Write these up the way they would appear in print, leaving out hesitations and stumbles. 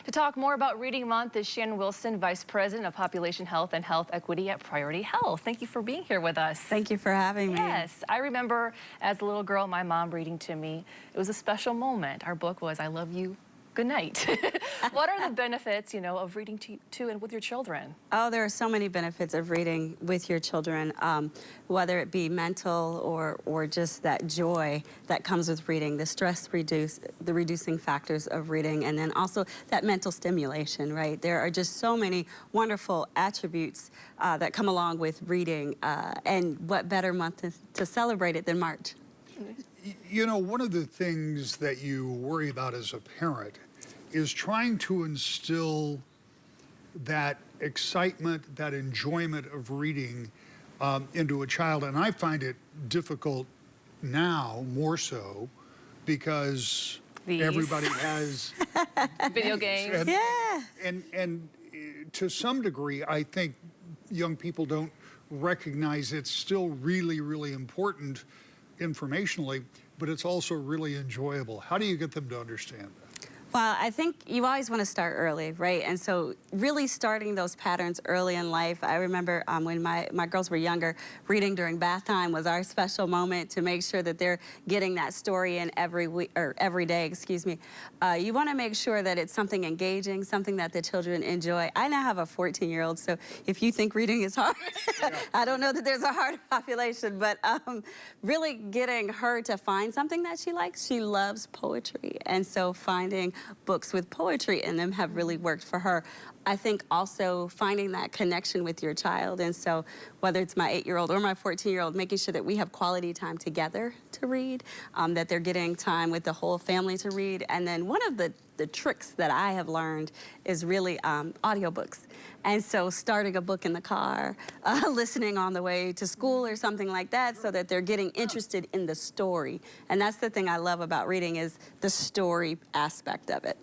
To talk more about Reading Month is Shannon Wilson, Vice President of Population Health and Health Equity at Priority Health. Thank you for being here with us. Thank you for having me. Yes, I remember as a little girl, my mom reading to me. It was a special moment. Our book was I Love You, Good Night. What are the benefits, of reading to and with your children? Oh, there are so many benefits of reading with your children, whether it be mental or just that joy that comes with reading, the the reducing factors of reading, and then also that mental stimulation, right? There are just so many wonderful attributes that come along with reading, and what better month to celebrate it than March? One of the things that you worry about as a parent is trying to instill that excitement, that enjoyment of reading into a child. And I find it difficult now, more so, because everybody has video games. And to some degree, I think young people don't recognize it's still really, really important informationally, but it's also really enjoyable. How do you get them to understand that? Well, I think you always want to start early, right? And so really starting those patterns early in life. I remember when my girls were younger, reading during bath time was our special moment to make sure that they're getting that story in every week, or every day, excuse me. You want to make sure that it's something engaging, something that the children enjoy. I now have a 14-year-old, so if you think reading is hard, I don't know that there's a hard population, but really getting her to find something that she likes. She loves poetry, and so finding books with poetry in them have really worked for her. I think also finding that connection with your child, and so whether it's my 8-year-old or my 14-year-old, making sure that we have quality time together to read, that they're getting time with the whole family to read. And then one of the tricks that I have learned is really audiobooks. And so starting a book in the car, listening on the way to school or something like that, so that they're getting interested in the story. And that's the thing I love about reading, is the story aspect of it.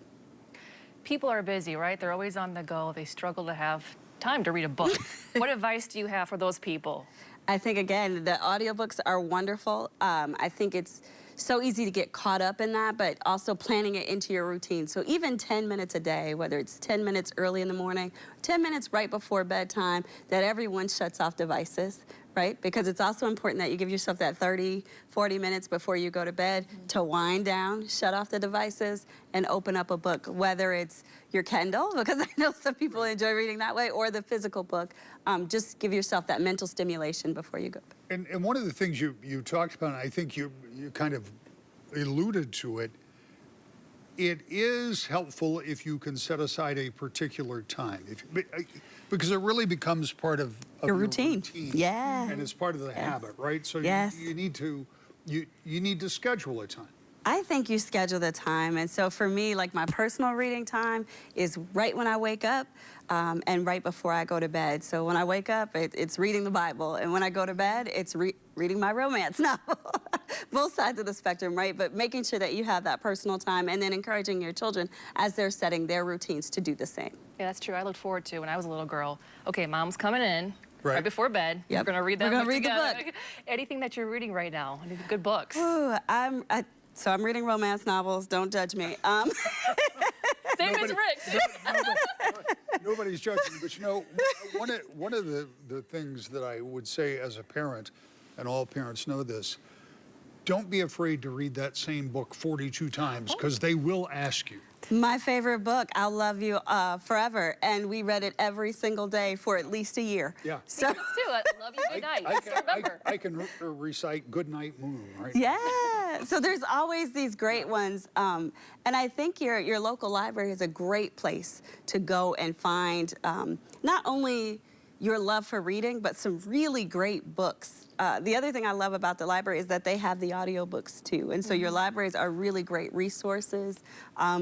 People are busy, right? They're always on the go. They struggle to have time to read a book. What advice do you have for those people? I think, again, the audiobooks are wonderful. I think it's so easy to get caught up in that, but also planning it into your routine. So even 10 minutes a day, whether it's 10 minutes early in the morning, 10 minutes right before bedtime, that everyone shuts off devices, right? Because it's also important that you give yourself that 30, 40 minutes before you go to bed to wind down, shut off the devices, and open up a book, whether it's your Kindle, because I know some people enjoy reading that way, or the physical book. Just give yourself that mental stimulation before you go. And one of the things you talked about, and I think you kind of alluded to it, it is helpful if you can set aside a particular time, because it really becomes part of your routine. Yeah. And it's part of the habit, right? So you need to schedule a time. I think you schedule the time, and so for me, like, my personal reading time is right when I wake up and right before I go to bed. So when I wake up, it's reading the Bible, and when I go to bed, it's reading my romance novel. Both sides of the spectrum, right? But making sure that you have that personal time, and then encouraging your children as they're setting their routines to do the same. Yeah, that's true. I looked forward to when I was a little girl. Okay, mom's coming in. Right before bed. Yep. We're going to read that. We're going to read the book. Anything that you're reading right now? Any good books? Ooh, so I'm reading romance novels. Don't judge me. Same as Rick. Nobody's judging, but one of the things that I would say as a parent, and all parents know this, don't be afraid to read that same book 42 times, because they will ask you. My favorite book, I'll Love You Forever, and we read it every single day for at least a year. Yeah. So too. I love you, good night. I can recite Good Night Moon, right? Yeah. So there's always these great ones, and I think your local library is a great place to go and find not only your love for reading, but some really great books. The other thing I love about the library is that they have the audiobooks too. And so your libraries are really great resources.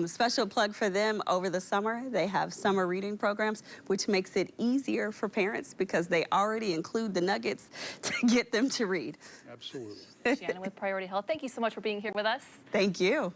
Special plug for them over the summer. They have summer reading programs, which makes it easier for parents because they already include the nuggets to get them to read. Absolutely. Shannon with Priority Health, thank you so much for being here with us. Thank you.